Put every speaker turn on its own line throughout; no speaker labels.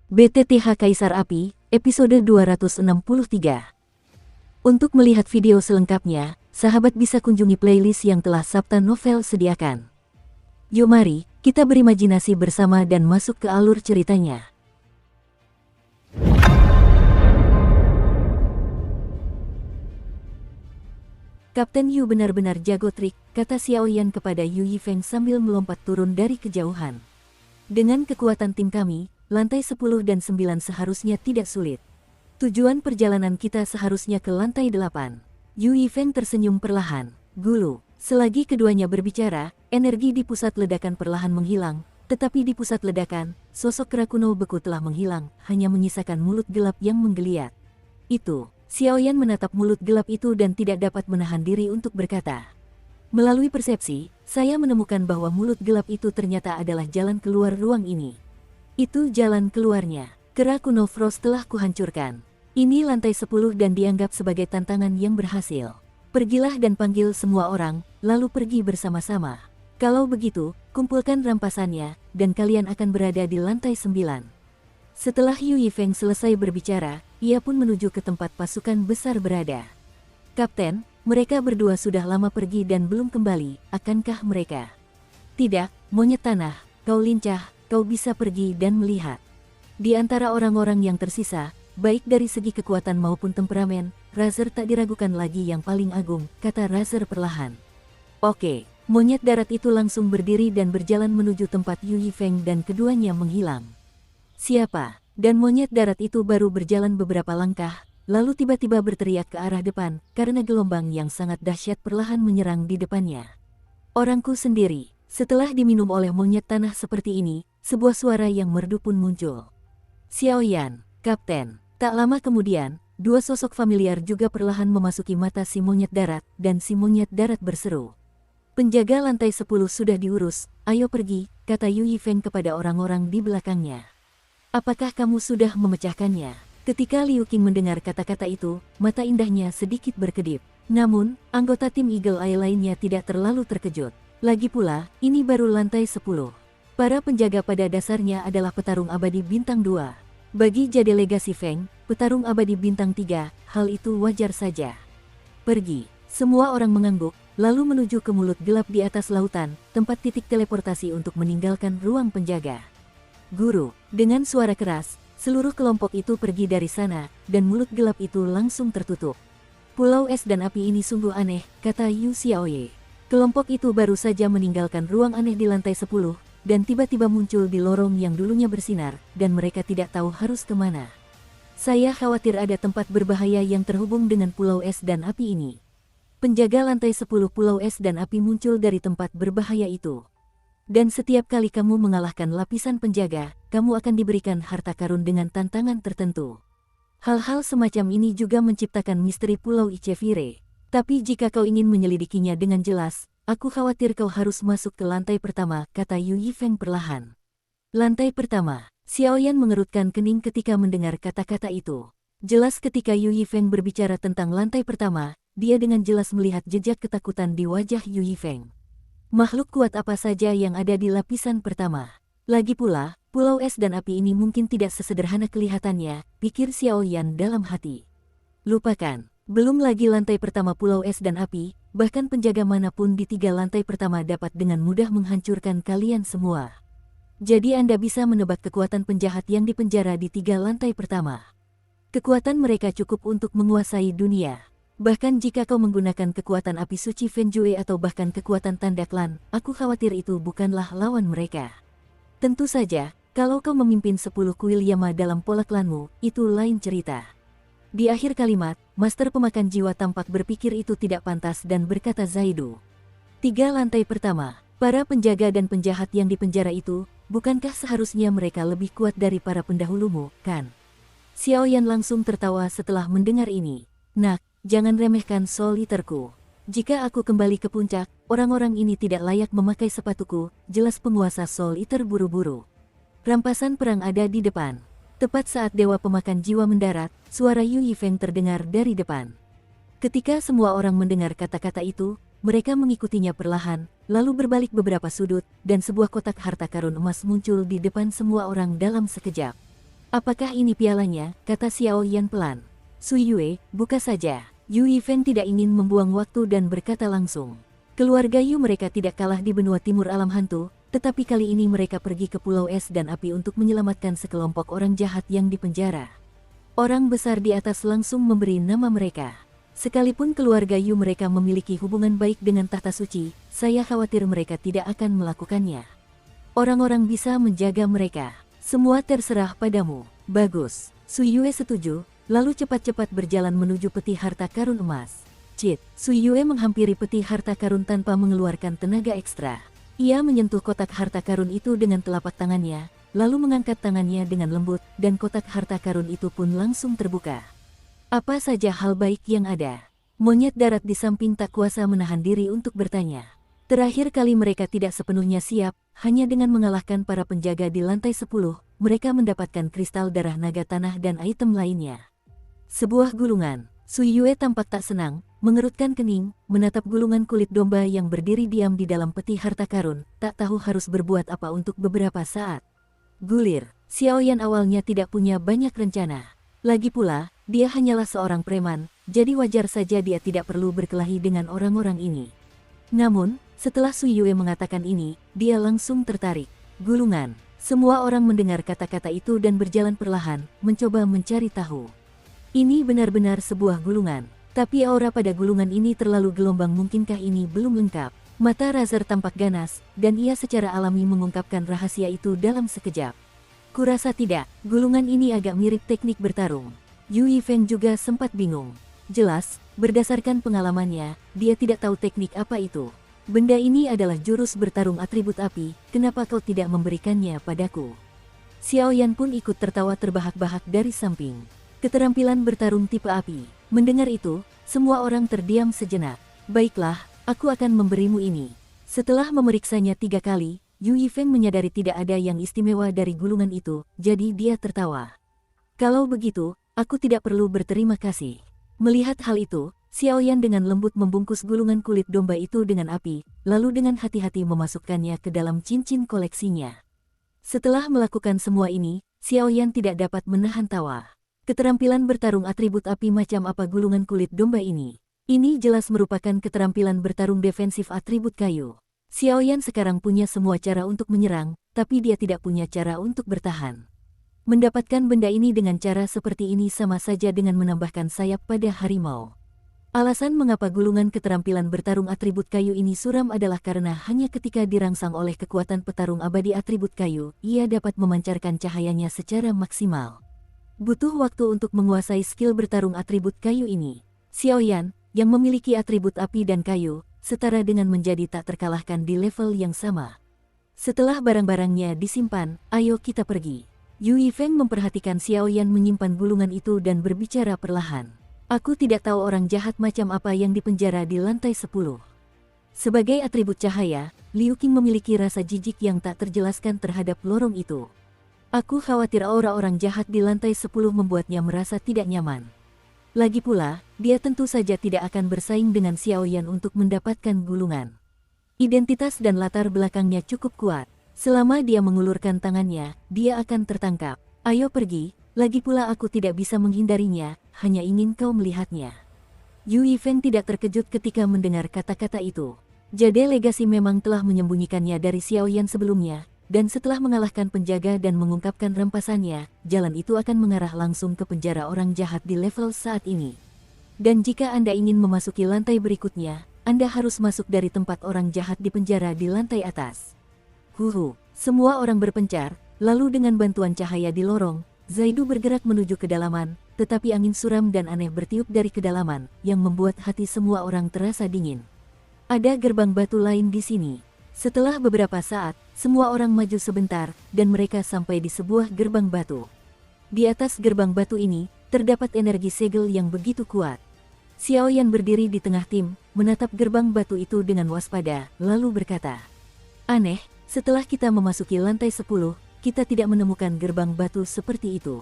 BTTH Kaisar Api, episode 263. Untuk melihat video selengkapnya, sahabat bisa kunjungi playlist yang telah Sabta Novel sediakan. Yuk mari, kita berimajinasi bersama dan masuk ke alur ceritanya. Kapten Yu benar-benar jago trik, kata Xiaoyan kepada Yu Yifeng sambil melompat turun dari kejauhan. Dengan kekuatan tim kami, lantai 10 dan 9 seharusnya tidak sulit. Tujuan perjalanan kita seharusnya ke lantai 8. Yu Yifeng tersenyum perlahan. Gulu. Selagi keduanya berbicara, energi di pusat ledakan perlahan menghilang, tetapi di pusat ledakan, sosok kera kuno beku telah menghilang, hanya menyisakan mulut gelap yang menggeliat. Itu. Xiaoyan menatap mulut gelap itu dan tidak dapat menahan diri untuk berkata. Melalui persepsi, saya menemukan bahwa mulut gelap itu ternyata adalah jalan keluar ruang ini. Itu jalan keluarnya. Kera kuno Frost telah kuhancurkan. Ini lantai 10 dan dianggap sebagai tantangan yang berhasil. Pergilah dan panggil semua orang, lalu pergi bersama-sama. Kalau begitu, kumpulkan rampasannya, dan kalian akan berada di lantai 9. Setelah Yu Yifeng selesai berbicara, ia pun menuju ke tempat pasukan besar berada. Kapten, mereka berdua sudah lama pergi dan belum kembali, akankah mereka? Tidak, monyet tanah, kau lincah, kau bisa pergi dan melihat. Di antara orang-orang yang tersisa, baik dari segi kekuatan maupun temperamen, Razer tak diragukan lagi yang paling agung, kata Razer perlahan. Oke, monyet darat itu langsung berdiri dan berjalan menuju tempat Yu Yifeng dan keduanya menghilang. Siapa? Dan monyet darat itu baru berjalan beberapa langkah, lalu tiba-tiba berteriak ke arah depan, karena gelombang yang sangat dahsyat perlahan menyerang di depannya. Orangku sendiri. Setelah diminum oleh monyet tanah seperti ini, sebuah suara yang merdu pun muncul. Xiaoyan, Kapten. Tak lama kemudian, dua sosok familiar juga perlahan memasuki mata si monyet darat, dan si monyet darat berseru. Penjaga lantai 10 sudah diurus, ayo pergi, kata Yu Yifeng kepada orang-orang di belakangnya. Apakah kamu sudah memecahkannya? Ketika Liu Qing mendengar kata-kata itu, mata indahnya sedikit berkedip. Namun, anggota tim Eagle Eye lainnya tidak terlalu terkejut. Lagi pula, ini baru lantai 10. Para penjaga pada dasarnya adalah petarung abadi bintang 2. Bagi Jade Legasi Feng, petarung abadi bintang 3, hal itu wajar saja. Pergi. Semua orang mengangguk, lalu menuju ke mulut gelap di atas lautan, tempat titik teleportasi untuk meninggalkan ruang penjaga. Guru, dengan suara keras, seluruh kelompok itu pergi dari sana, dan mulut gelap itu langsung tertutup. Pulau es dan api ini sungguh aneh, kata Yu Xiaoye. Kelompok itu baru saja meninggalkan ruang aneh di lantai 10, dan tiba-tiba muncul di lorong yang dulunya bersinar, dan mereka tidak tahu harus kemana. Saya khawatir ada tempat berbahaya yang terhubung dengan pulau es dan api ini. Penjaga lantai 10 pulau es dan api muncul dari tempat berbahaya itu. Dan setiap kali kamu mengalahkan lapisan penjaga, kamu akan diberikan harta karun dengan tantangan tertentu. Hal-hal semacam ini juga menciptakan misteri Pulau Ichevire. Tapi jika kau ingin menyelidikinya dengan jelas, aku khawatir kau harus masuk ke lantai pertama, kata Yu Yifeng perlahan. Lantai pertama. Xiaoyan mengerutkan kening ketika mendengar kata-kata itu. Jelas ketika Yu Yifeng berbicara tentang lantai pertama, dia dengan jelas melihat jejak ketakutan di wajah Yu Yifeng. Makhluk kuat apa saja yang ada di lapisan pertama. Lagi pula, pulau es dan api ini mungkin tidak sesederhana kelihatannya, pikir Xiaoyan dalam hati. Lupakan, belum lagi lantai pertama pulau es dan api, bahkan penjaga manapun di 3 lantai pertama dapat dengan mudah menghancurkan kalian semua. Jadi Anda bisa menebak kekuatan penjahat yang dipenjara di 3 lantai pertama. Kekuatan mereka cukup untuk menguasai dunia. Bahkan jika kau menggunakan kekuatan api suci Fenjue atau bahkan kekuatan tanda klan, aku khawatir itu bukanlah lawan mereka. Tentu saja, kalau kau memimpin 10 kuil Yama dalam pola klanmu, itu lain cerita. Di akhir kalimat, Master Pemakan Jiwa tampak berpikir itu tidak pantas dan berkata Zaidu. 3 lantai pertama, para penjaga dan penjahat yang dipenjara itu, bukankah seharusnya mereka lebih kuat dari para pendahulumu, kan? Xiaoyan langsung tertawa setelah mendengar ini. Nak, jangan remehkan Soul Eater-ku. Jika aku kembali ke puncak, orang-orang ini tidak layak memakai sepatuku, jelas penguasa Soul Eater buru-buru. Rampasan perang ada di depan. Tepat saat Dewa Pemakan Jiwa mendarat, suara Yu Yifeng terdengar dari depan. Ketika semua orang mendengar kata-kata itu, mereka mengikutinya perlahan, lalu berbalik beberapa sudut, dan sebuah kotak harta karun emas muncul di depan semua orang dalam sekejap. Apakah ini pialanya? Kata Xiao Yan pelan. Sui Yue, buka saja. Yu Yifeng tidak ingin membuang waktu dan berkata langsung. Keluarga Yu mereka tidak kalah di benua timur alam hantu, tetapi kali ini mereka pergi ke Pulau Es dan Api untuk menyelamatkan sekelompok orang jahat yang dipenjara. Orang besar di atas langsung memberi nama mereka. Sekalipun keluarga Yu mereka memiliki hubungan baik dengan tahta suci, saya khawatir mereka tidak akan melakukannya. Orang-orang bisa menjaga mereka. Semua terserah padamu. Bagus. Sui Yue setuju, lalu cepat-cepat berjalan menuju peti harta karun emas. Cit, Sui Yue menghampiri peti harta karun tanpa mengeluarkan tenaga ekstra. Ia menyentuh kotak harta karun itu dengan telapak tangannya, lalu mengangkat tangannya dengan lembut, dan kotak harta karun itu pun langsung terbuka. Apa saja hal baik yang ada? Monyet darat di samping tak kuasa menahan diri untuk bertanya. Terakhir kali mereka tidak sepenuhnya siap, hanya dengan mengalahkan para penjaga di lantai 10, mereka mendapatkan kristal darah naga tanah dan item lainnya. Sebuah gulungan. Sui Yue tampak tak senang, mengerutkan kening, menatap gulungan kulit domba yang berdiri diam di dalam peti harta karun, tak tahu harus berbuat apa untuk beberapa saat. Gulir, Xiao Yan awalnya tidak punya banyak rencana. Lagi pula, dia hanyalah seorang preman, jadi wajar saja dia tidak perlu berkelahi dengan orang-orang ini. Namun, setelah Sui Yue mengatakan ini, dia langsung tertarik. Gulungan. Semua orang mendengar kata-kata itu dan berjalan perlahan, mencoba mencari tahu. Ini benar-benar sebuah gulungan, tapi aura pada gulungan ini terlalu gelombang, mungkinkah ini belum lengkap? Mata Razer tampak ganas, dan ia secara alami mengungkapkan rahasia itu dalam sekejap. Kurasa tidak, gulungan ini agak mirip teknik bertarung. Yu Yifeng juga sempat bingung. Jelas, berdasarkan pengalamannya, dia tidak tahu teknik apa itu. Benda ini adalah jurus bertarung atribut api, kenapa kau tidak memberikannya padaku? Xiao Yan pun ikut tertawa terbahak-bahak dari samping. Keterampilan bertarung tipe api. Mendengar itu, semua orang terdiam sejenak. Baiklah, aku akan memberimu ini. Setelah memeriksanya 3 kali, Yu Yifeng menyadari tidak ada yang istimewa dari gulungan itu, jadi dia tertawa. Kalau begitu, aku tidak perlu berterima kasih. Melihat hal itu, Xiao Yan dengan lembut membungkus gulungan kulit domba itu dengan api, lalu dengan hati-hati memasukkannya ke dalam cincin koleksinya. Setelah melakukan semua ini, Xiao Yan tidak dapat menahan tawa. Keterampilan bertarung atribut api macam apa gulungan kulit domba ini? Ini jelas merupakan keterampilan bertarung defensif atribut kayu. Xiao Yan sekarang punya semua cara untuk menyerang, tapi dia tidak punya cara untuk bertahan. Mendapatkan benda ini dengan cara seperti ini sama saja dengan menambahkan sayap pada harimau. Alasan mengapa gulungan keterampilan bertarung atribut kayu ini suram adalah karena hanya ketika dirangsang oleh kekuatan petarung abadi atribut kayu, ia dapat memancarkan cahayanya secara maksimal. Butuh waktu untuk menguasai skill bertarung atribut kayu ini. Xiao Yan, yang memiliki atribut api dan kayu, setara dengan menjadi tak terkalahkan di level yang sama. Setelah barang-barangnya disimpan, ayo kita pergi. Yu Yifeng memperhatikan Xiao Yan menyimpan gulungan itu dan berbicara perlahan. Aku tidak tahu orang jahat macam apa yang dipenjara di lantai 10. Sebagai atribut cahaya, Liu Qing memiliki rasa jijik yang tak terjelaskan terhadap lorong itu. Aku khawatir aura orang jahat di lantai 10 membuatnya merasa tidak nyaman. Lagi pula, dia tentu saja tidak akan bersaing dengan Xiao Yan untuk mendapatkan gulungan. Identitas dan latar belakangnya cukup kuat. Selama dia mengulurkan tangannya, dia akan tertangkap. Ayo pergi, lagi pula aku tidak bisa menghindarinya, hanya ingin kau melihatnya. Yu Yifeng tidak terkejut ketika mendengar kata-kata itu. Jade Legasi memang telah menyembunyikannya dari Xiao Yan sebelumnya, dan setelah mengalahkan penjaga dan mengungkapkan rampasannya, jalan itu akan mengarah langsung ke penjara orang jahat di level saat ini. Dan jika Anda ingin memasuki lantai berikutnya, Anda harus masuk dari tempat orang jahat di penjara di lantai atas. Semua orang berpencar, lalu dengan bantuan cahaya di lorong, Zaidu bergerak menuju kedalaman, tetapi angin suram dan aneh bertiup dari kedalaman, yang membuat hati semua orang terasa dingin. Ada gerbang batu lain di sini. Setelah beberapa saat, semua orang maju sebentar, dan mereka sampai di sebuah gerbang batu. Di atas gerbang batu ini, terdapat energi segel yang begitu kuat. Xiao Yan berdiri di tengah tim, menatap gerbang batu itu dengan waspada, lalu berkata, "Aneh, setelah kita memasuki lantai 10, kita tidak menemukan gerbang batu seperti itu."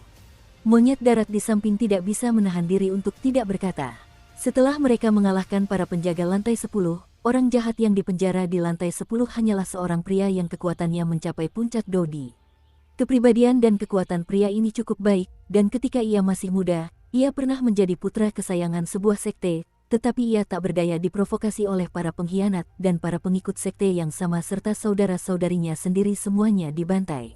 Monyet darat di samping tidak bisa menahan diri untuk tidak berkata. Setelah mereka mengalahkan para penjaga lantai 10, orang jahat yang dipenjara di lantai 10 hanyalah seorang pria yang kekuatannya mencapai puncak Dodi. Kepribadian dan kekuatan pria ini cukup baik, dan ketika ia masih muda, ia pernah menjadi putra kesayangan sebuah sekte, tetapi ia tak berdaya diprovokasi oleh para pengkhianat dan para pengikut sekte yang sama serta saudara-saudarinya sendiri semuanya dibantai.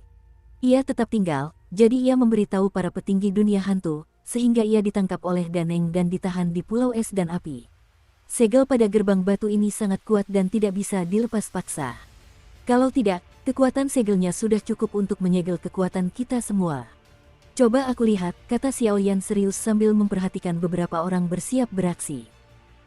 Ia tetap tinggal, jadi ia memberitahu para petinggi dunia hantu, sehingga ia ditangkap oleh Daneng dan ditahan di Pulau Es dan Api. Segel pada gerbang batu ini sangat kuat dan tidak bisa dilepas paksa. Kalau tidak, kekuatan segelnya sudah cukup untuk menyegel kekuatan kita semua. Coba aku lihat, kata Xiao Yan serius sambil memperhatikan beberapa orang bersiap beraksi.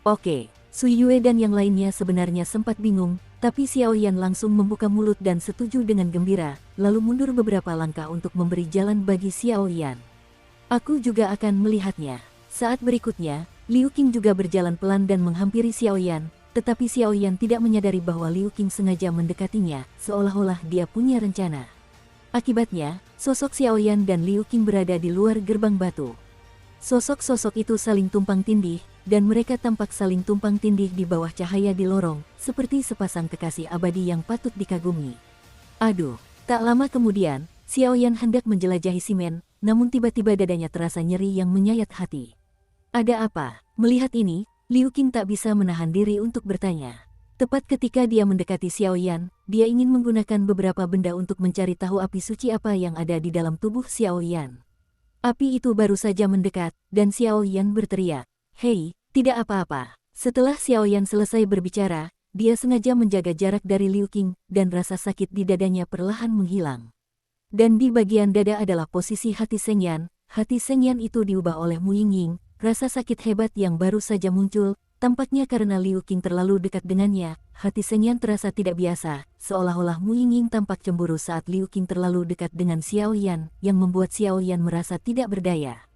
Oke, Sui Yue dan yang lainnya sebenarnya sempat bingung, tapi Xiao Yan langsung membuka mulut dan setuju dengan gembira, lalu mundur beberapa langkah untuk memberi jalan bagi Xiao Yan. Aku juga akan melihatnya. Saat berikutnya, Liu Qing juga berjalan pelan dan menghampiri Xiao Yan. Tetapi Xiao Yan tidak menyadari bahwa Liu Qing sengaja mendekatinya, seolah-olah dia punya rencana. Akibatnya, sosok Xiao Yan dan Liu Qing berada di luar gerbang batu. Sosok-sosok itu saling tumpang tindih, dan mereka tampak saling tumpang tindih di bawah cahaya di lorong, seperti sepasang kekasih abadi yang patut dikagumi. Aduh, tak lama kemudian, Xiao Yan hendak menjelajahi simen, namun tiba-tiba dadanya terasa nyeri yang menyayat hati. Ada apa? Melihat ini, Liu Qing tak bisa menahan diri untuk bertanya. Tepat ketika dia mendekati Xiao Yan, dia ingin menggunakan beberapa benda untuk mencari tahu api suci apa yang ada di dalam tubuh Xiao Yan. Api itu baru saja mendekat, dan Xiao Yan berteriak, "Hei, tidak apa-apa." Setelah Xiao Yan selesai berbicara, dia sengaja menjaga jarak dari Liu Qing, dan rasa sakit di dadanya perlahan menghilang. Dan di bagian dada adalah posisi hati Seng Yan. Hati Seng Yan itu diubah oleh Mu Yingying. Rasa sakit hebat yang baru saja muncul, tampaknya karena Liu Qing terlalu dekat dengannya, hati Seng Yan terasa tidak biasa, seolah-olah Mu Yingying tampak cemburu saat Liu Qing terlalu dekat dengan Xiao Yan, yang membuat Xiao Yan merasa tidak berdaya.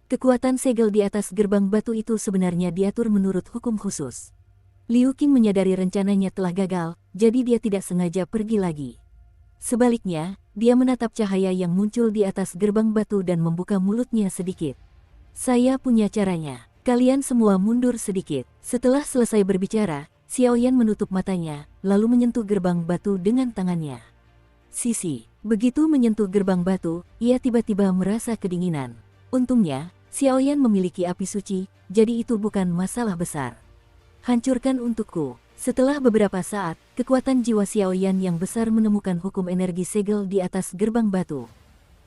Kekuatan segel di atas gerbang batu itu sebenarnya diatur menurut hukum khusus. Liu Qing menyadari rencananya telah gagal, jadi dia tidak sengaja pergi lagi. Sebaliknya, dia menatap cahaya yang muncul di atas gerbang batu dan membuka mulutnya sedikit. Saya punya caranya. Kalian semua mundur sedikit. Setelah selesai berbicara, Xiao Yan menutup matanya, lalu menyentuh gerbang batu dengan tangannya. Sisi. Begitu menyentuh gerbang batu, ia tiba-tiba merasa kedinginan. Untungnya, Xiao Yan memiliki api suci, jadi itu bukan masalah besar. Hancurkan untukku. Setelah beberapa saat, kekuatan jiwa Xiao Yan yang besar menemukan hukum energi segel di atas gerbang batu.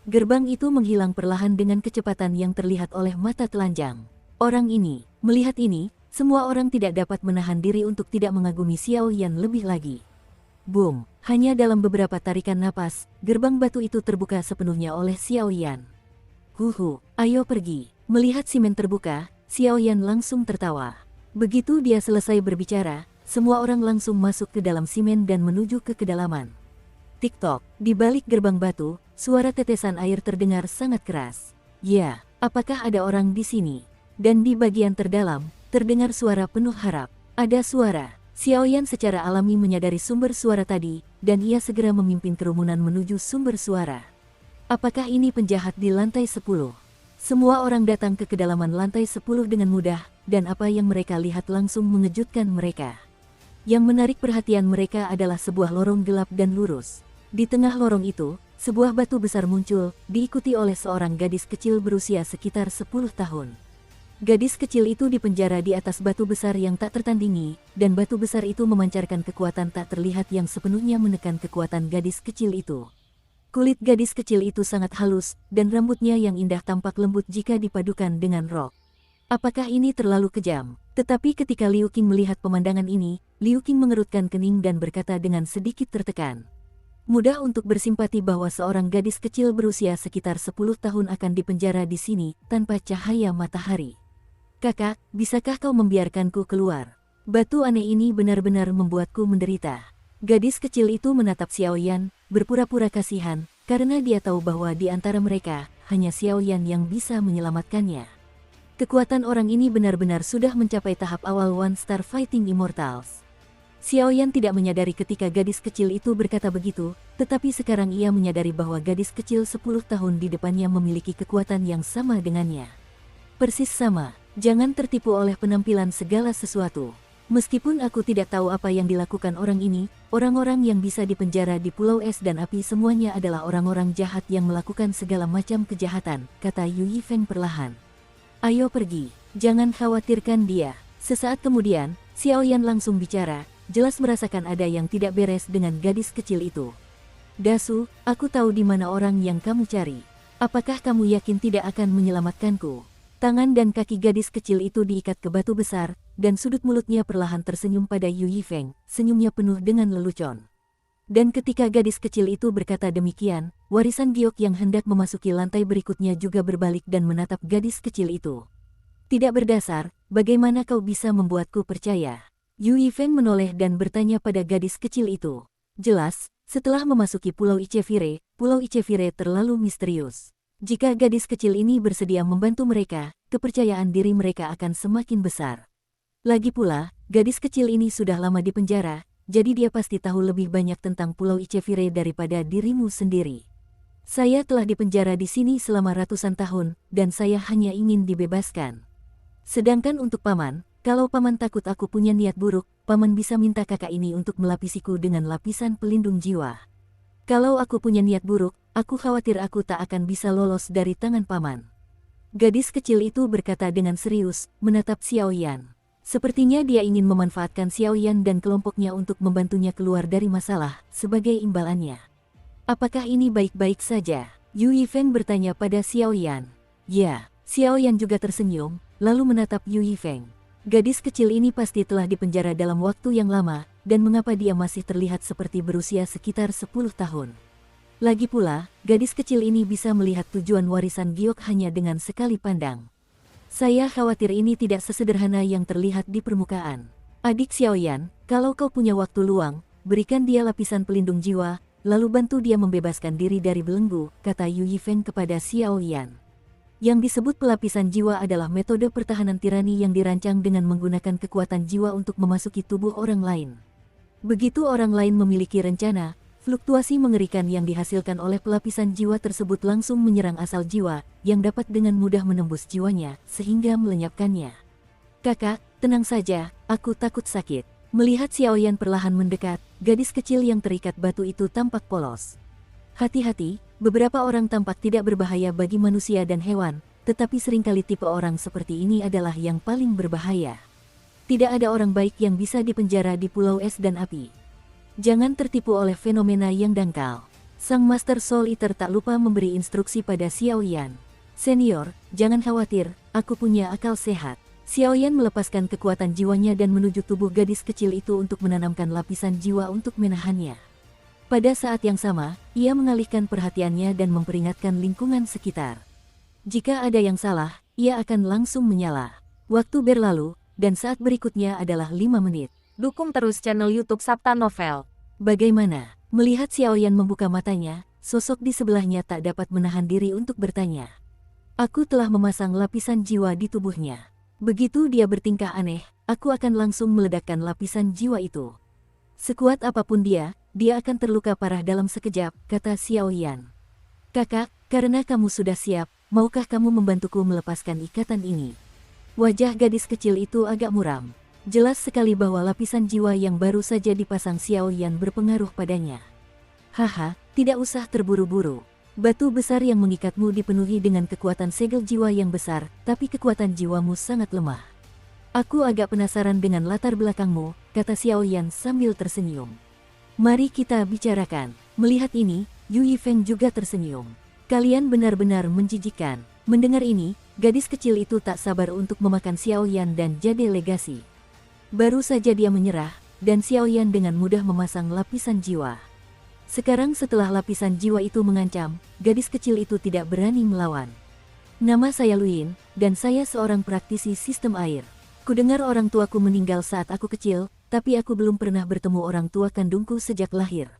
Gerbang itu menghilang perlahan dengan kecepatan yang terlihat oleh mata telanjang. Orang ini, melihat ini, semua orang tidak dapat menahan diri untuk tidak mengagumi Xiao Yan lebih lagi. Boom, hanya dalam beberapa tarikan napas, gerbang batu itu terbuka sepenuhnya oleh Xiao Yan. Huhu, ayo pergi. Melihat simen terbuka, Xiao Yan langsung tertawa. Begitu dia selesai berbicara, semua orang langsung masuk ke dalam simen dan menuju ke kedalaman. Tik-tok, di balik gerbang batu, suara tetesan air terdengar sangat keras. Ya, apakah ada orang di sini? Dan di bagian terdalam, terdengar suara penuh harap. Ada suara. Xiao Yan secara alami menyadari sumber suara tadi, dan ia segera memimpin kerumunan menuju sumber suara. Apakah ini penjahat di lantai 10? Semua orang datang ke kedalaman lantai 10 dengan mudah, dan apa yang mereka lihat langsung mengejutkan mereka. Yang menarik perhatian mereka adalah sebuah lorong gelap dan lurus. Di tengah lorong itu, sebuah batu besar muncul, diikuti oleh seorang gadis kecil berusia sekitar 10 tahun. Gadis kecil itu dipenjara di atas batu besar yang tak tertandingi, dan batu besar itu memancarkan kekuatan tak terlihat yang sepenuhnya menekan kekuatan gadis kecil itu. Kulit gadis kecil itu sangat halus, dan rambutnya yang indah tampak lembut jika dipadukan dengan rok. Apakah ini terlalu kejam? Tetapi ketika Liu Qing melihat pemandangan ini, Liu Qing mengerutkan kening dan berkata dengan sedikit tertekan. Mudah untuk bersimpati bahwa seorang gadis kecil berusia sekitar 10 tahun akan dipenjara di sini, tanpa cahaya matahari. Kakak, bisakah kau membiarkanku keluar? Batu aneh ini benar-benar membuatku menderita. Gadis kecil itu menatap Xiao Yan, berpura-pura kasihan, karena dia tahu bahwa di antara mereka, hanya Xiao Yan yang bisa menyelamatkannya. Kekuatan orang ini benar-benar sudah mencapai tahap awal One Star Fighting Immortals. Xiao Yan tidak menyadari ketika gadis kecil itu berkata begitu, tetapi sekarang ia menyadari bahwa gadis kecil 10 tahun di depannya memiliki kekuatan yang sama dengannya. Persis sama, jangan tertipu oleh penampilan segala sesuatu. Meskipun aku tidak tahu apa yang dilakukan orang ini, orang-orang yang bisa dipenjara di Pulau Es dan Api semuanya adalah orang-orang jahat yang melakukan segala macam kejahatan, kata Yu Yifeng perlahan. Ayo pergi, jangan khawatirkan dia. Sesaat kemudian, Xiao Yan langsung bicara, jelas merasakan ada yang tidak beres dengan gadis kecil itu. Dasu, aku tahu di mana orang yang kamu cari. Apakah kamu yakin tidak akan menyelamatkanku? Tangan dan kaki gadis kecil itu diikat ke batu besar, dan sudut mulutnya perlahan tersenyum pada Yu Yifeng, senyumnya penuh dengan lelucon. Dan ketika gadis kecil itu berkata demikian, warisan giok yang hendak memasuki lantai berikutnya juga berbalik dan menatap gadis kecil itu. Tidak berdasar, bagaimana kau bisa membuatku percaya? Yu Yifeng menoleh dan bertanya pada gadis kecil itu. Jelas, setelah memasuki Pulau Ichevire terlalu misterius. Jika gadis kecil ini bersedia membantu mereka, kepercayaan diri mereka akan semakin besar. Lagi pula, gadis kecil ini sudah lama di penjara, jadi dia pasti tahu lebih banyak tentang Pulau Ichevire daripada dirimu sendiri. Saya telah dipenjara di sini selama ratusan tahun, dan saya hanya ingin dibebaskan. Sedangkan untuk paman, kalau paman takut aku punya niat buruk, paman bisa minta kakak ini untuk melapisiku dengan lapisan pelindung jiwa. Kalau aku punya niat buruk, aku khawatir aku tak akan bisa lolos dari tangan paman. Gadis kecil itu berkata dengan serius, menatap Xiao Yan. Sepertinya dia ingin memanfaatkan Xiao Yan dan kelompoknya untuk membantunya keluar dari masalah, sebagai imbalannya. Apakah ini baik-baik saja? Yu Yifeng bertanya pada Xiao Yan. Ya, Xiao Yan juga tersenyum, lalu menatap Yu Yifeng. Gadis kecil ini pasti telah dipenjara dalam waktu yang lama, dan mengapa dia masih terlihat seperti berusia sekitar 10 tahun. Lagi pula, gadis kecil ini bisa melihat tujuan warisan giok hanya dengan sekali pandang. Saya khawatir ini tidak sesederhana yang terlihat di permukaan. Adik Xiao Yan, kalau kau punya waktu luang, berikan dia lapisan pelindung jiwa, lalu bantu dia membebaskan diri dari belenggu, kata Yu Yifeng kepada Xiao Yan. Yang disebut pelapisan jiwa adalah metode pertahanan tirani yang dirancang dengan menggunakan kekuatan jiwa untuk memasuki tubuh orang lain. Begitu orang lain memiliki rencana, fluktuasi mengerikan yang dihasilkan oleh pelapisan jiwa tersebut langsung menyerang asal jiwa, yang dapat dengan mudah menembus jiwanya, sehingga melenyapkannya. Kakak, tenang saja, aku takut sakit. Melihat Xiao Yan perlahan mendekat, gadis kecil yang terikat batu itu tampak polos. Hati-hati, beberapa orang tampak tidak berbahaya bagi manusia dan hewan, tetapi seringkali tipe orang seperti ini adalah yang paling berbahaya. Tidak ada orang baik yang bisa dipenjara di Pulau Es dan Api. Jangan tertipu oleh fenomena yang dangkal. Sang Master Soul Eater tak lupa memberi instruksi pada Xiao Yan. Senior, jangan khawatir, aku punya akal sehat. Xiao Yan melepaskan kekuatan jiwanya dan menuju tubuh gadis kecil itu untuk menanamkan lapisan jiwa untuk menahannya. Pada saat yang sama, ia mengalihkan perhatiannya dan memperingatkan lingkungan sekitar. Jika ada yang salah, ia akan langsung menyala. Waktu berlalu, dan saat berikutnya adalah 5 menit.
Dukung terus channel YouTube Sabta Novel.
Bagaimana? Melihat Xiao Yan membuka matanya, sosok di sebelahnya tak dapat menahan diri untuk bertanya. Aku telah memasang lapisan jiwa di tubuhnya. Begitu dia bertingkah aneh, aku akan langsung meledakkan lapisan jiwa itu. Sekuat apapun dia akan terluka parah dalam sekejap, kata Xiao Yan. Kakak, karena kamu sudah siap, maukah kamu membantuku melepaskan ikatan ini? Wajah gadis kecil itu agak muram. Jelas sekali bahwa lapisan jiwa yang baru saja dipasang Xiao Yan berpengaruh padanya. Haha, tidak usah terburu-buru. Batu besar yang mengikatmu dipenuhi dengan kekuatan segel jiwa yang besar, tapi kekuatan jiwamu sangat lemah. Aku agak penasaran dengan latar belakangmu, kata Xiao Yan sambil tersenyum. Mari kita bicarakan. Melihat ini, Yu Yifeng juga tersenyum. Kalian benar-benar menjijikkan. Mendengar ini, gadis kecil itu tak sabar untuk memakan Xiao Yan dan Jade Legasi. Baru saja dia menyerah, dan Xiao Yan dengan mudah memasang lapisan jiwa. Sekarang setelah lapisan jiwa itu mengancam, gadis kecil itu tidak berani melawan. Nama saya Luin, dan saya seorang praktisi sistem air. Kudengar orang tuaku meninggal saat aku kecil, tapi aku belum pernah bertemu orang tua kandungku sejak lahir.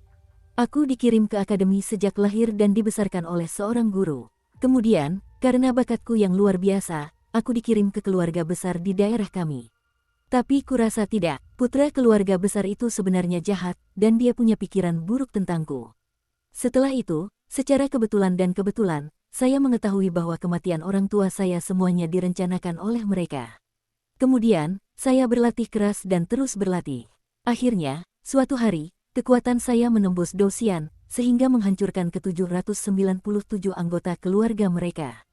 Aku dikirim ke akademi sejak lahir dan dibesarkan oleh seorang guru. Kemudian, karena bakatku yang luar biasa, aku dikirim ke keluarga besar di daerah kami. Tapi kurasa tidak, putra keluarga besar itu sebenarnya jahat, dan dia punya pikiran buruk tentangku. Setelah itu, secara kebetulan, saya mengetahui bahwa kematian orang tua saya semuanya direncanakan oleh mereka. Kemudian, saya berlatih keras dan terus berlatih. Akhirnya, suatu hari, kekuatan saya menembus Dosian, sehingga menghancurkan ke-797 anggota keluarga mereka.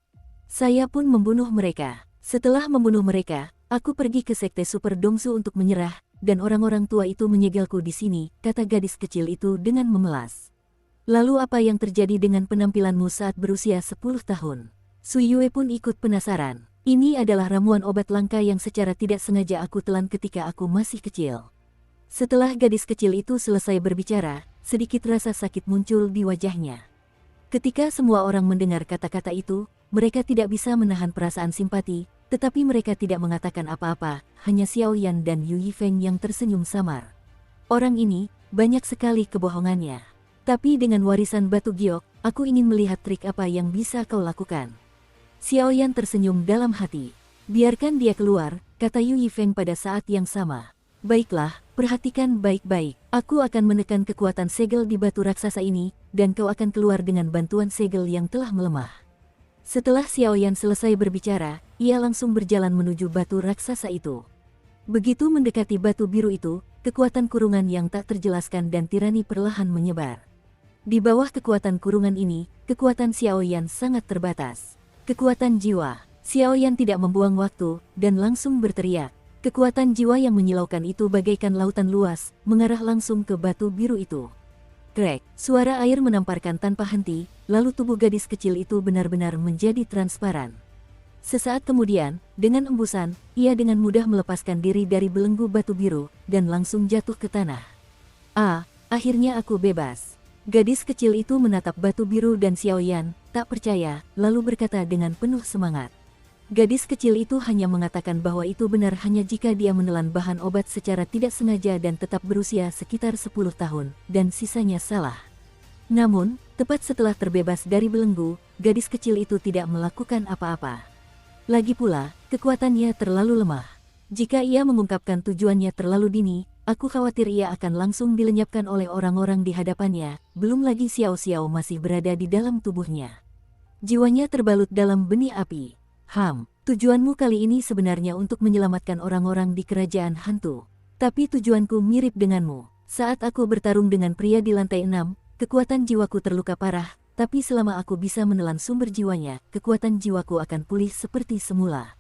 Saya pun membunuh mereka. Setelah membunuh mereka, aku pergi ke Sekte Super Dongsu untuk menyerah, dan orang-orang tua itu menyegelku di sini, kata gadis kecil itu dengan memelas. Lalu apa yang terjadi dengan penampilanmu saat berusia 10 tahun? Sui Yue pun ikut penasaran. Ini adalah ramuan obat langka yang secara tidak sengaja aku telan ketika aku masih kecil. Setelah gadis kecil itu selesai berbicara, sedikit rasa sakit muncul di wajahnya. Ketika semua orang mendengar kata-kata itu, mereka tidak bisa menahan perasaan simpati, tetapi mereka tidak mengatakan apa-apa, hanya Xiao Yan dan Yu Yifeng yang tersenyum samar. Orang ini, banyak sekali kebohongannya. Tapi dengan warisan batu giok, aku ingin melihat trik apa yang bisa kau lakukan. Xiao Yan tersenyum dalam hati. Biarkan dia keluar, kata Yu Yifeng pada saat yang sama. Baiklah, perhatikan baik-baik. Aku akan menekan kekuatan segel di batu raksasa ini, dan kau akan keluar dengan bantuan segel yang telah melemah. Setelah Xiao Yan selesai berbicara, ia langsung berjalan menuju batu raksasa itu. Begitu mendekati batu biru itu, kekuatan kurungan yang tak terjelaskan dan tirani perlahan menyebar. Di bawah kekuatan kurungan ini, kekuatan Xiao Yan sangat terbatas. Kekuatan jiwa. Xiao Yan tidak membuang waktu, dan langsung berteriak. Kekuatan jiwa yang menyilaukan itu bagaikan lautan luas, mengarah langsung ke batu biru itu. Krek, suara air menamparkan tanpa henti, lalu tubuh gadis kecil itu benar-benar menjadi transparan. Sesaat kemudian, dengan embusan, ia dengan mudah melepaskan diri dari belenggu batu biru, dan langsung jatuh ke tanah. Akhirnya aku bebas. Gadis kecil itu menatap batu biru dan Xiao Yan, tak percaya, lalu berkata dengan penuh semangat. Gadis kecil itu hanya mengatakan bahwa itu benar hanya jika dia menelan bahan obat secara tidak sengaja dan tetap berusia sekitar 10 tahun, dan sisanya salah. Namun, tepat setelah terbebas dari belenggu, gadis kecil itu tidak melakukan apa-apa. Lagi pula, kekuatannya terlalu lemah. Jika ia mengungkapkan tujuannya terlalu dini, aku khawatir ia akan langsung dilenyapkan oleh orang-orang di hadapannya, belum lagi Xiao Xiao masih berada di dalam tubuhnya. Jiwanya terbalut dalam benih api. Tujuanmu kali ini sebenarnya untuk menyelamatkan orang-orang di kerajaan hantu. Tapi tujuanku mirip denganmu. Saat aku bertarung dengan pria di lantai 6, kekuatan jiwaku terluka parah, tapi selama aku bisa menelan sumber jiwanya, kekuatan jiwaku akan pulih seperti semula.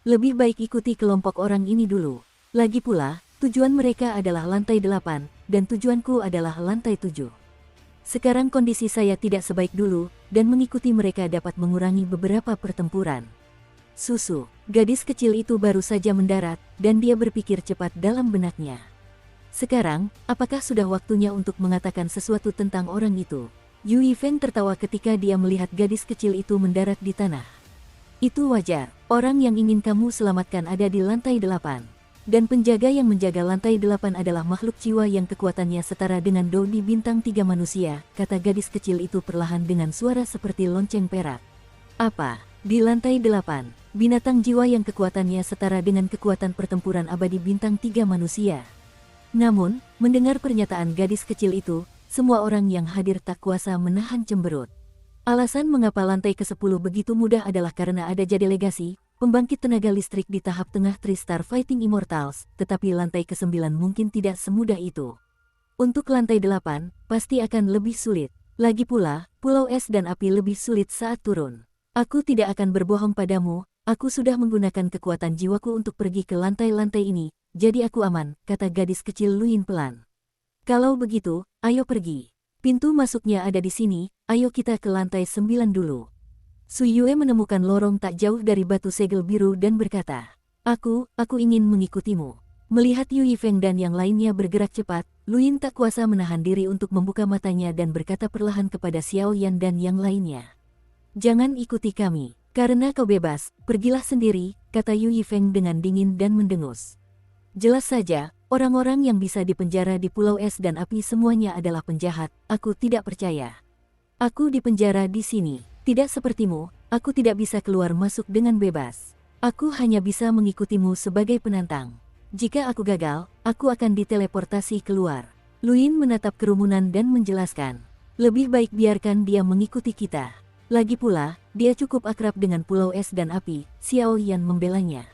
Lebih baik ikuti kelompok orang ini dulu. Lagi pula, tujuan mereka adalah lantai 8, dan tujuanku adalah lantai 7. Sekarang kondisi saya tidak sebaik dulu, dan mengikuti mereka dapat mengurangi beberapa pertempuran. Susu, gadis kecil itu baru saja mendarat, dan dia berpikir cepat dalam benaknya. Sekarang, apakah sudah waktunya untuk mengatakan sesuatu tentang orang itu? Yu Yifeng tertawa ketika dia melihat gadis kecil itu mendarat di tanah. Itu wajar, orang yang ingin kamu selamatkan ada di lantai 8. Dan penjaga yang menjaga lantai 8 adalah makhluk jiwa yang kekuatannya setara dengan Do di bintang 3 manusia, kata gadis kecil itu perlahan dengan suara seperti lonceng perak. Apa? Di lantai 8, binatang jiwa yang kekuatannya setara dengan kekuatan pertempuran abadi bintang 3 manusia. Namun, mendengar pernyataan gadis kecil itu, semua orang yang hadir tak kuasa menahan cemberut. Alasan mengapa lantai ke-10 begitu mudah adalah karena ada delegasi, pembangkit tenaga listrik di tahap tengah Tristar Fighting Immortals, tetapi lantai ke-9 mungkin tidak semudah itu. Untuk lantai 8, pasti akan lebih sulit. Lagi pula, Pulau Es dan Api lebih sulit saat turun. Aku tidak akan berbohong padamu, aku sudah menggunakan kekuatan jiwaku untuk pergi ke lantai-lantai ini, jadi aku aman, kata gadis kecil Luin pelan. Kalau begitu, ayo pergi. Pintu masuknya ada di sini, ayo kita ke lantai 9 dulu. Sui Yue menemukan lorong tak jauh dari batu segel biru dan berkata, Aku ingin mengikutimu. Melihat Yu Yifeng dan yang lainnya bergerak cepat, Luin tak kuasa menahan diri untuk membuka matanya dan berkata perlahan kepada Xiao Yan dan yang lainnya. Jangan ikuti kami, karena kau bebas, pergilah sendiri, kata Yu Yifeng dengan dingin dan mendengus. Jelas saja, orang-orang yang bisa dipenjara di Pulau Es dan Api semuanya adalah penjahat, aku tidak percaya. Aku dipenjara di sini, tidak sepertimu, aku tidak bisa keluar masuk dengan bebas. Aku hanya bisa mengikutimu sebagai penantang. Jika aku gagal, aku akan diteleportasi keluar. Luin menatap kerumunan dan menjelaskan, lebih baik biarkan dia mengikuti kita. Lagi pula, dia cukup akrab dengan Pulau Es dan Api, Xiao Yan membelanya.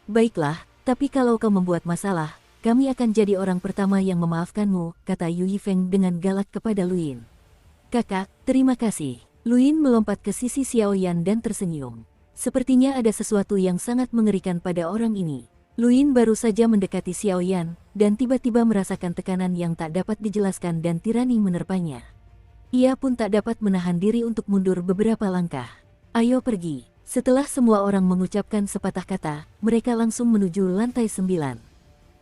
Baiklah, tapi kalau kau membuat masalah, kami akan jadi orang pertama yang memaafkanmu, kata Yu Yifeng dengan galak kepada Luin. Kakak, terima kasih. Luin melompat ke sisi Xiao Yan dan tersenyum. Sepertinya ada sesuatu yang sangat mengerikan pada orang ini. Luin baru saja mendekati Xiao Yan, dan tiba-tiba merasakan tekanan yang tak dapat dijelaskan dan tirani menerpanya. Ia pun tak dapat menahan diri untuk mundur beberapa langkah. Ayo pergi. Setelah semua orang mengucapkan sepatah kata, mereka langsung menuju lantai 9.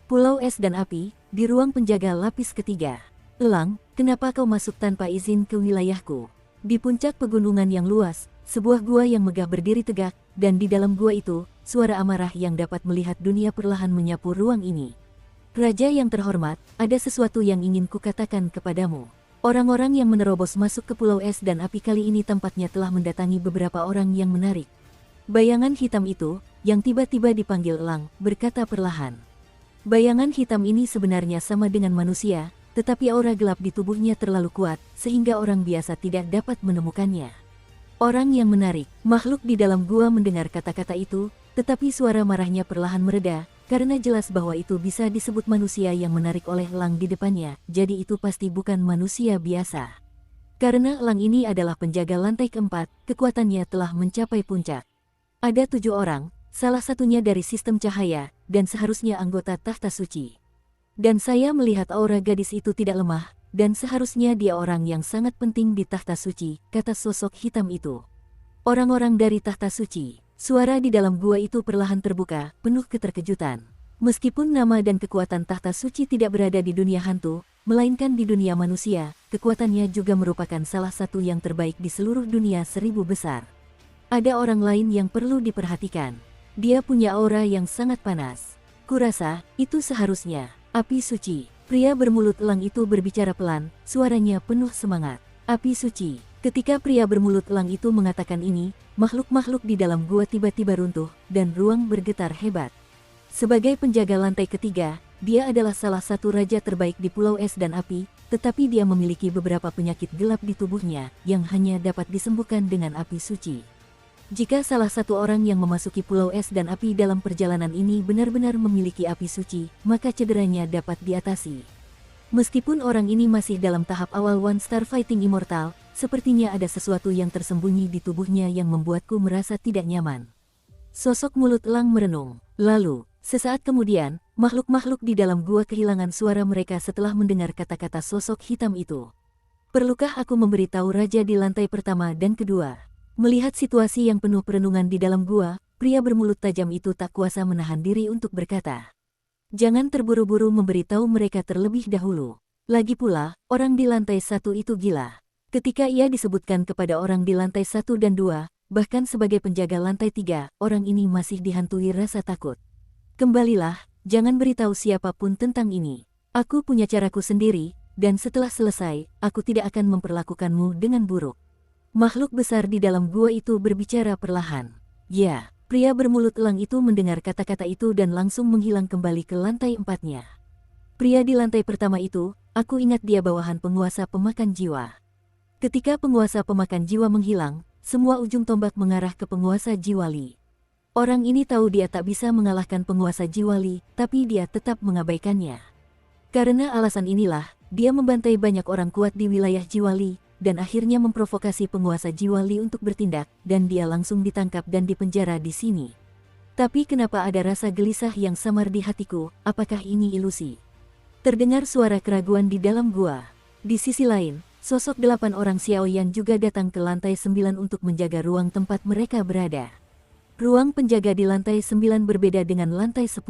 Pulau Es dan Api, di ruang penjaga lapis ketiga. Elang, kenapa kau masuk tanpa izin ke wilayahku? Di puncak pegunungan yang luas, sebuah gua yang megah berdiri tegak, dan di dalam gua itu, suara amarah yang dapat melihat dunia perlahan menyapu ruang ini. Raja yang terhormat, ada sesuatu yang ingin kukatakan kepadamu. Orang-orang yang menerobos masuk ke Pulau Es dan Api kali ini tampaknya telah mendatangi beberapa orang yang menarik. Bayangan hitam itu, yang tiba-tiba dipanggil Elang, berkata perlahan. Bayangan hitam ini sebenarnya sama dengan manusia, tetapi aura gelap di tubuhnya terlalu kuat, sehingga orang biasa tidak dapat menemukannya. Orang yang menarik, makhluk di dalam gua mendengar kata-kata itu, tetapi suara marahnya perlahan mereda, karena jelas bahwa itu bisa disebut manusia yang menarik oleh elang di depannya, jadi itu pasti bukan manusia biasa. Karena elang ini adalah penjaga lantai keempat, kekuatannya telah mencapai puncak. Ada 7 orang, salah satunya dari sistem cahaya, dan seharusnya anggota tahta suci. Dan saya melihat aura gadis itu tidak lemah, dan seharusnya dia orang yang sangat penting di tahta suci, kata sosok hitam itu. Orang-orang dari tahta suci. Suara di dalam gua itu perlahan terbuka, penuh keterkejutan. Meskipun nama dan kekuatan tahta suci tidak berada di dunia hantu, melainkan di dunia manusia, kekuatannya juga merupakan salah satu yang terbaik di seluruh dunia 1000 besar. Ada orang lain yang perlu diperhatikan. Dia punya aura yang sangat panas. Kurasa, itu seharusnya api suci. Pria bermulut elang itu berbicara pelan, suaranya penuh semangat. Api suci. Ketika pria bermulut elang itu mengatakan ini, makhluk-makhluk di dalam gua tiba-tiba runtuh, dan ruang bergetar hebat. Sebagai penjaga lantai ketiga, dia adalah salah satu raja terbaik di Pulau Es dan Api, tetapi dia memiliki beberapa penyakit gelap di tubuhnya, yang hanya dapat disembuhkan dengan api suci. Jika salah satu orang yang memasuki Pulau Es dan Api dalam perjalanan ini benar-benar memiliki api suci, maka cederanya dapat diatasi. Meskipun orang ini masih dalam tahap awal One Star Fighting Immortal, sepertinya ada sesuatu yang tersembunyi di tubuhnya yang membuatku merasa tidak nyaman. Sosok mulut elang merenung. Lalu, sesaat kemudian, makhluk-makhluk di dalam gua kehilangan suara mereka setelah mendengar kata-kata sosok hitam itu. Perlukah aku memberitahu raja di lantai pertama dan kedua? Melihat situasi yang penuh perenungan di dalam gua, pria bermulut tajam itu tak kuasa menahan diri untuk berkata. Jangan terburu-buru memberitahu mereka terlebih dahulu. Lagi pula, orang di lantai 1 itu gila. Ketika ia disebutkan kepada orang di lantai 1 dan 2, bahkan sebagai penjaga lantai 3, orang ini masih dihantui rasa takut. Kembalilah, jangan beritahu siapapun tentang ini. Aku punya caraku sendiri, dan setelah selesai, aku tidak akan memperlakukanmu dengan buruk. Makhluk besar di dalam gua itu berbicara perlahan. Ya. Pria bermulut elang itu mendengar kata-kata itu dan langsung menghilang kembali ke lantai 4-nya. Pria di lantai pertama itu, aku ingat dia bawahan penguasa pemakan jiwa. Ketika penguasa pemakan jiwa menghilang, semua ujung tombak mengarah ke penguasa jiwa Li. Orang ini tahu dia tak bisa mengalahkan penguasa jiwa Li, tapi dia tetap mengabaikannya. Karena alasan inilah, dia membantai banyak orang kuat di wilayah jiwa Li, dan akhirnya memprovokasi penguasa jiwa Li untuk bertindak, dan dia langsung ditangkap dan dipenjara di sini. Tapi kenapa ada rasa gelisah yang samar di hatiku, apakah ini ilusi? Terdengar suara keraguan di dalam gua. Di sisi lain, sosok 8 orang Xiao Yan juga datang ke lantai 9 untuk menjaga ruang tempat mereka berada. Ruang penjaga di lantai 9 berbeda dengan lantai 10.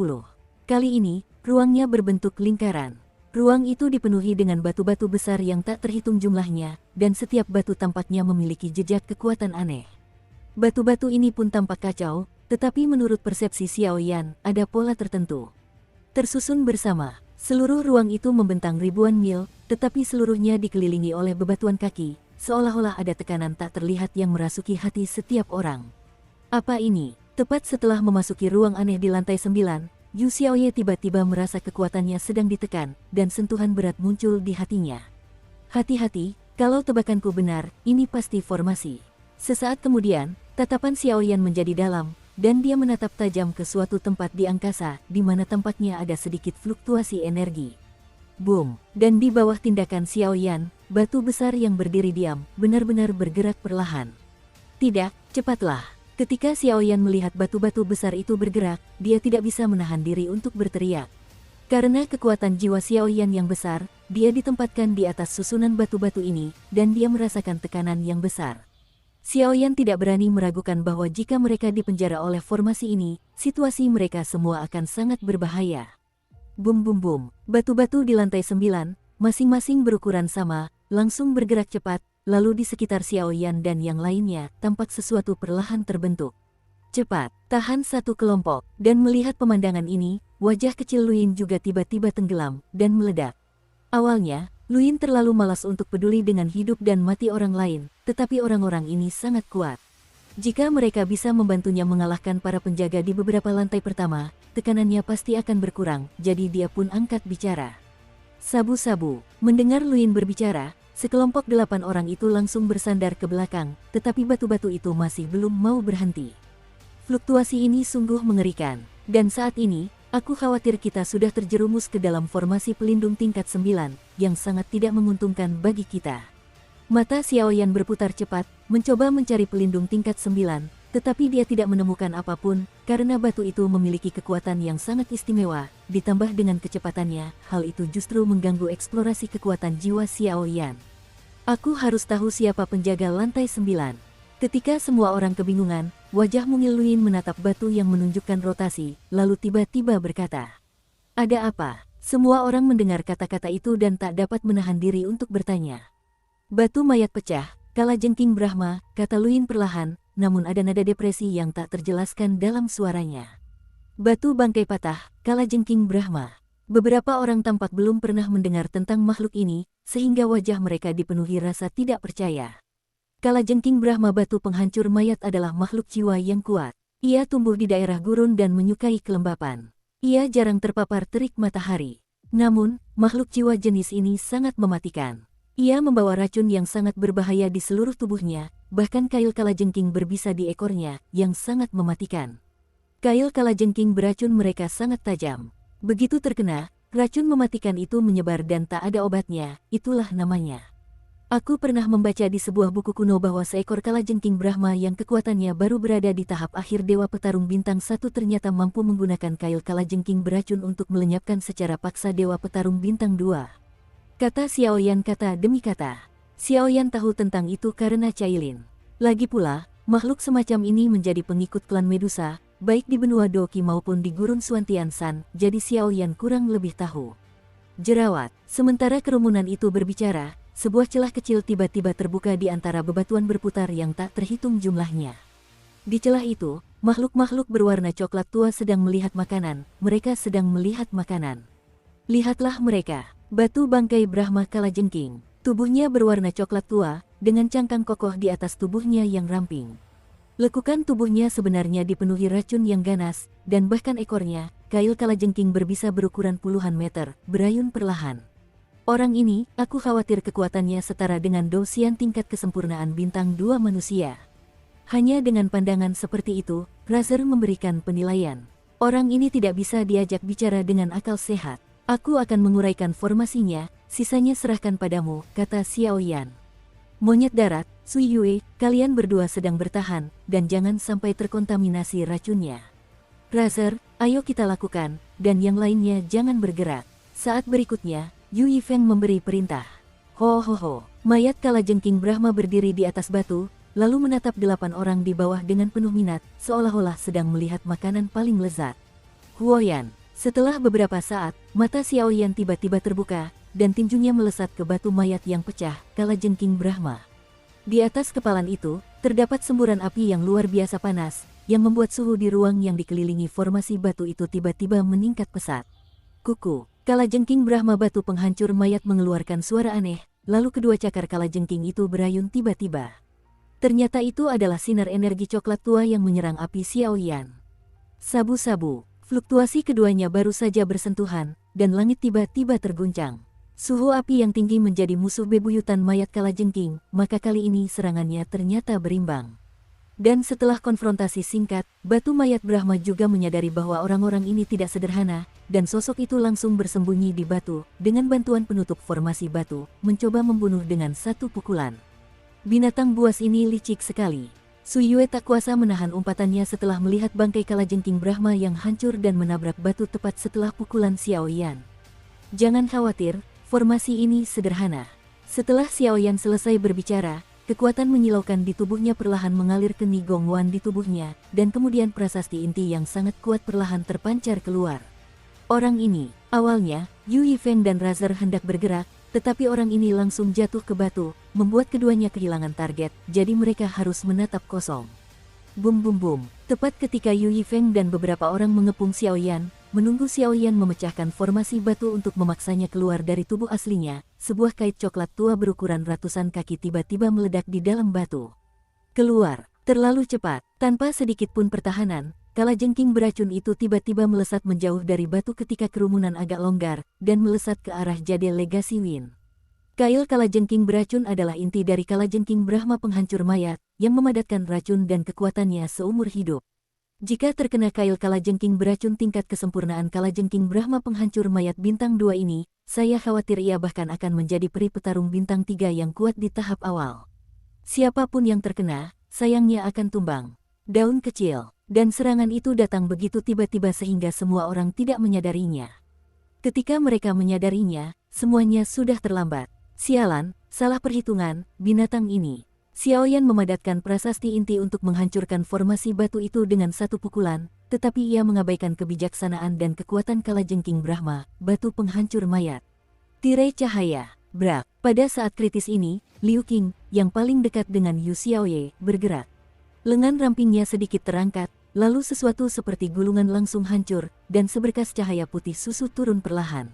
Kali ini, ruangnya berbentuk lingkaran. Ruang itu dipenuhi dengan batu-batu besar yang tak terhitung jumlahnya, dan setiap batu tampaknya memiliki jejak kekuatan aneh. Batu-batu ini pun tampak kacau, tetapi menurut persepsi Xiao Yan, ada pola tertentu. Tersusun bersama, seluruh ruang itu membentang ribuan mil, tetapi seluruhnya dikelilingi oleh bebatuan kaki, seolah-olah ada tekanan tak terlihat yang merasuki hati setiap orang. Apa ini? Tepat setelah memasuki ruang aneh di lantai 9, Yu Xiaoye tiba-tiba merasa kekuatannya sedang ditekan, dan sentuhan berat muncul di hatinya. Hati-hati, kalau tebakanku benar, ini pasti formasi. Sesaat kemudian, tatapan Xiao Yan menjadi dalam, dan dia menatap tajam ke suatu tempat di angkasa, di mana tampaknya ada sedikit fluktuasi energi. Boom! Dan di bawah tindakan Xiao Yan, batu besar yang berdiri diam, benar-benar bergerak perlahan. Tidak, cepatlah. Ketika Xiao Yan melihat batu-batu besar itu bergerak, dia tidak bisa menahan diri untuk berteriak. Karena kekuatan jiwa Xiao Yan yang besar, dia ditempatkan di atas susunan batu-batu ini, dan dia merasakan tekanan yang besar. Xiao Yan tidak berani meragukan bahwa jika mereka dipenjara oleh formasi ini, situasi mereka semua akan sangat berbahaya. Bum bum bum, batu-batu di lantai 9, masing-masing berukuran sama, langsung bergerak cepat, lalu di sekitar Xiao Yan dan yang lainnya, tampak sesuatu perlahan terbentuk. Cepat, tahan satu kelompok, dan melihat pemandangan ini, wajah kecil Luin juga tiba-tiba tenggelam, dan meledak. Awalnya, Luin terlalu malas untuk peduli dengan hidup dan mati orang lain, tetapi orang-orang ini sangat kuat. Jika mereka bisa membantunya mengalahkan para penjaga di beberapa lantai pertama, tekanannya pasti akan berkurang, jadi dia pun angkat bicara. Sabu-sabu, mendengar Luin berbicara, sekelompok 8 orang itu langsung bersandar ke belakang, tetapi batu-batu itu masih belum mau berhenti. Fluktuasi ini sungguh mengerikan, dan saat ini, aku khawatir kita sudah terjerumus ke dalam formasi pelindung tingkat 9, yang sangat tidak menguntungkan bagi kita. Mata Xiao Yan berputar cepat, mencoba mencari pelindung tingkat 9, tetapi dia tidak menemukan apapun, karena batu itu memiliki kekuatan yang sangat istimewa, ditambah dengan kecepatannya, hal itu justru mengganggu eksplorasi kekuatan jiwa Xiao Yan. Aku harus tahu siapa penjaga lantai 9. Ketika semua orang kebingungan, wajah mungil Luin menatap batu yang menunjukkan rotasi, lalu tiba-tiba berkata, "Ada apa?" Semua orang mendengar kata-kata itu dan tak dapat menahan diri untuk bertanya. "Batu mayat pecah, kalajengking Brahma," kata Luin perlahan, namun ada nada depresi yang tak terjelaskan dalam suaranya. "Batu bangkai patah, kalajengking Brahma." Beberapa orang tampak belum pernah mendengar tentang makhluk ini, sehingga wajah mereka dipenuhi rasa tidak percaya. Kalajengking Brahma, batu penghancur mayat, adalah makhluk jiwa yang kuat. Ia tumbuh di daerah gurun dan menyukai kelembapan. Ia jarang terpapar terik matahari. Namun, makhluk jiwa jenis ini sangat mematikan. Ia membawa racun yang sangat berbahaya di seluruh tubuhnya, bahkan kail kalajengking berbisa di ekornya, yang sangat mematikan. Kail kalajengking beracun mereka sangat tajam. Begitu terkena, racun mematikan itu menyebar dan tak ada obatnya, itulah namanya. Aku pernah membaca di sebuah buku kuno bahwa seekor kalajengking Brahma yang kekuatannya baru berada di tahap akhir Dewa Petarung Bintang 1 ternyata mampu menggunakan kail kalajengking beracun untuk melenyapkan secara paksa Dewa Petarung Bintang 2. Kata Xiao Yan kata demi kata. Xiao Yan tahu tentang itu karena Cailin. Lagi pula, makhluk semacam ini menjadi pengikut klan Medusa, baik di benua Doki maupun di gurun Suantiansan, jadi Xiao Yan kurang lebih tahu. Jerawat. Sementara kerumunan itu berbicara, sebuah celah kecil tiba-tiba terbuka di antara bebatuan berputar yang tak terhitung jumlahnya. Di celah itu, makhluk-makhluk berwarna coklat tua sedang melihat makanan, mereka sedang melihat makanan. Lihatlah mereka, batu bangkai Brahma kalajengking. Tubuhnya berwarna coklat tua, dengan cangkang kokoh di atas tubuhnya yang ramping. Lekukan tubuhnya sebenarnya dipenuhi racun yang ganas, dan bahkan ekornya, kail kalajengking berbisa berukuran puluhan meter, berayun perlahan. Orang ini, aku khawatir kekuatannya setara dengan dosian tingkat kesempurnaan bintang 2 manusia. Hanya dengan pandangan seperti itu, Razer memberikan penilaian. Orang ini tidak bisa diajak bicara dengan akal sehat. Aku akan menguraikan formasinya, sisanya serahkan padamu, kata Xiao Yan. Monyet darat, Sui Yue, kalian berdua sedang bertahan, dan jangan sampai terkontaminasi racunnya. Razer, ayo kita lakukan, dan yang lainnya jangan bergerak. Saat berikutnya, Yu Yifeng memberi perintah. Ho ho ho, mayat kalajengking Brahma berdiri di atas batu, lalu menatap 8 orang di bawah dengan penuh minat, seolah-olah sedang melihat makanan paling lezat. Huoyan. Setelah beberapa saat, mata Xiao Yan tiba-tiba terbuka, dan tinjunya melesat ke batu mayat yang pecah, kalajengking Brahma. Di atas kepalan itu, terdapat semburan api yang luar biasa panas, yang membuat suhu di ruang yang dikelilingi formasi batu itu tiba-tiba meningkat pesat. Kuku. Kalajengking Brahma, batu penghancur mayat, mengeluarkan suara aneh, lalu kedua cakar kalajengking itu berayun tiba-tiba. Ternyata itu adalah sinar energi coklat tua yang menyerang api Xiao Yan. Sabu-sabu, fluktuasi keduanya baru saja bersentuhan, dan langit tiba-tiba terguncang. Suhu api yang tinggi menjadi musuh bebuyutan mayat kalajengking, maka kali ini serangannya ternyata berimbang. Dan setelah konfrontasi singkat, batu mayat Brahma juga menyadari bahwa orang-orang ini tidak sederhana, dan sosok itu langsung bersembunyi di batu, dengan bantuan penutup formasi batu, mencoba membunuh dengan satu pukulan. Binatang buas ini licik sekali. Su Yue tak kuasa menahan umpatannya setelah melihat bangkai kalajengking Brahma yang hancur dan menabrak batu tepat setelah pukulan Xiao Yan. Jangan khawatir, formasi ini sederhana. Setelah Xiao Yan selesai berbicara, kekuatan menyilaukan di tubuhnya perlahan mengalir ke Ni Gong Wan di tubuhnya, dan kemudian prasasti inti yang sangat kuat perlahan terpancar keluar. Orang ini, awalnya, Yu Yifeng dan Razer hendak bergerak, tetapi orang ini langsung jatuh ke batu, membuat keduanya kehilangan target, jadi mereka harus menatap kosong. Bum bum bum, tepat ketika Yu Yifeng dan beberapa orang mengepung Xiao Yan, menunggu Xiao Yan memecahkan formasi batu untuk memaksanya keluar dari tubuh aslinya, sebuah kait coklat tua berukuran ratusan kaki tiba-tiba meledak di dalam batu. Keluar, terlalu cepat, tanpa sedikit pun pertahanan, kalajengking beracun itu tiba-tiba melesat menjauh dari batu ketika kerumunan agak longgar, dan melesat ke arah Jade Legasi Win. Kail kalajengking beracun adalah inti dari kalajengking Brahma penghancur mayat, yang memadatkan racun dan kekuatannya seumur hidup. Jika terkena kail kalajengking beracun tingkat kesempurnaan kalajengking Brahma penghancur mayat bintang 2 ini, saya khawatir ia bahkan akan menjadi peri petarung bintang 3 yang kuat di tahap awal. Siapapun yang terkena, sayangnya akan tumbang. Daun kecil, dan serangan itu datang begitu tiba-tiba sehingga semua orang tidak menyadarinya. Ketika mereka menyadarinya, semuanya sudah terlambat. Sialan, salah perhitungan, binatang ini. Xiao Yan memadatkan prasasti inti untuk menghancurkan formasi batu itu dengan satu pukulan, tetapi ia mengabaikan kebijaksanaan dan kekuatan kalajengking Brahma, batu penghancur mayat. Tirai cahaya, brak. Pada saat kritis ini, Liu Qing, yang paling dekat dengan Yu Xiaoye, bergerak. Lengan rampingnya sedikit terangkat, lalu sesuatu seperti gulungan langsung hancur, dan seberkas cahaya putih susu turun perlahan.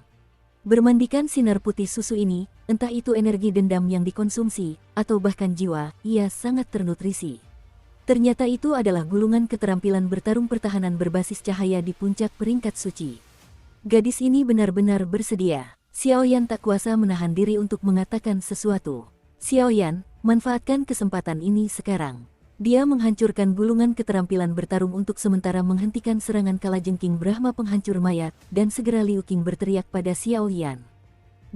Bermandikan sinar putih susu ini, entah itu energi dendam yang dikonsumsi, atau bahkan jiwa, ia sangat ternutrisi. Ternyata itu adalah gulungan keterampilan bertarung pertahanan berbasis cahaya di puncak peringkat suci. Gadis ini benar-benar bersedia. Xiao Yan tak kuasa menahan diri untuk mengatakan sesuatu. Xiao Yan, manfaatkan kesempatan ini sekarang. Dia menghancurkan gulungan keterampilan bertarung untuk sementara menghentikan serangan kalajengking Brahma penghancur mayat, dan segera Liu Qing berteriak pada Xiao Yan.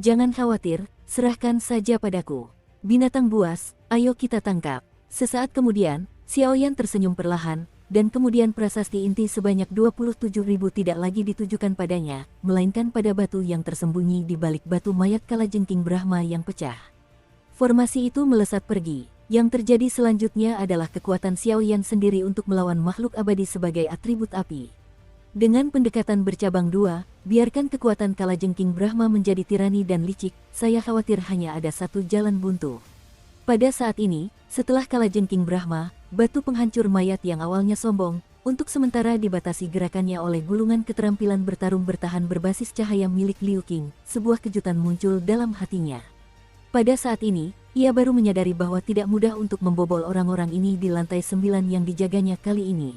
Jangan khawatir, serahkan saja padaku. Binatang buas, ayo kita tangkap. Sesaat kemudian, Xiao Yan tersenyum perlahan, dan kemudian prasasti inti sebanyak 27.000 tidak lagi ditujukan padanya, melainkan pada batu yang tersembunyi di balik batu mayat kalajengking Brahma yang pecah. Formasi itu melesat pergi. Yang terjadi selanjutnya adalah kekuatan Xiao Yan sendiri untuk melawan makhluk abadi sebagai atribut api. Dengan pendekatan bercabang dua, biarkan kekuatan kalajengking Brahma menjadi tirani dan licik, saya khawatir hanya ada satu jalan buntu. Pada saat ini, setelah kalajengking Brahma, batu penghancur mayat yang awalnya sombong, untuk sementara dibatasi gerakannya oleh gulungan keterampilan bertarung bertahan berbasis cahaya milik Liu Qing, sebuah kejutan muncul dalam hatinya. Pada saat ini, ia baru menyadari bahwa tidak mudah untuk membobol orang-orang ini di lantai 9 yang dijaganya kali ini.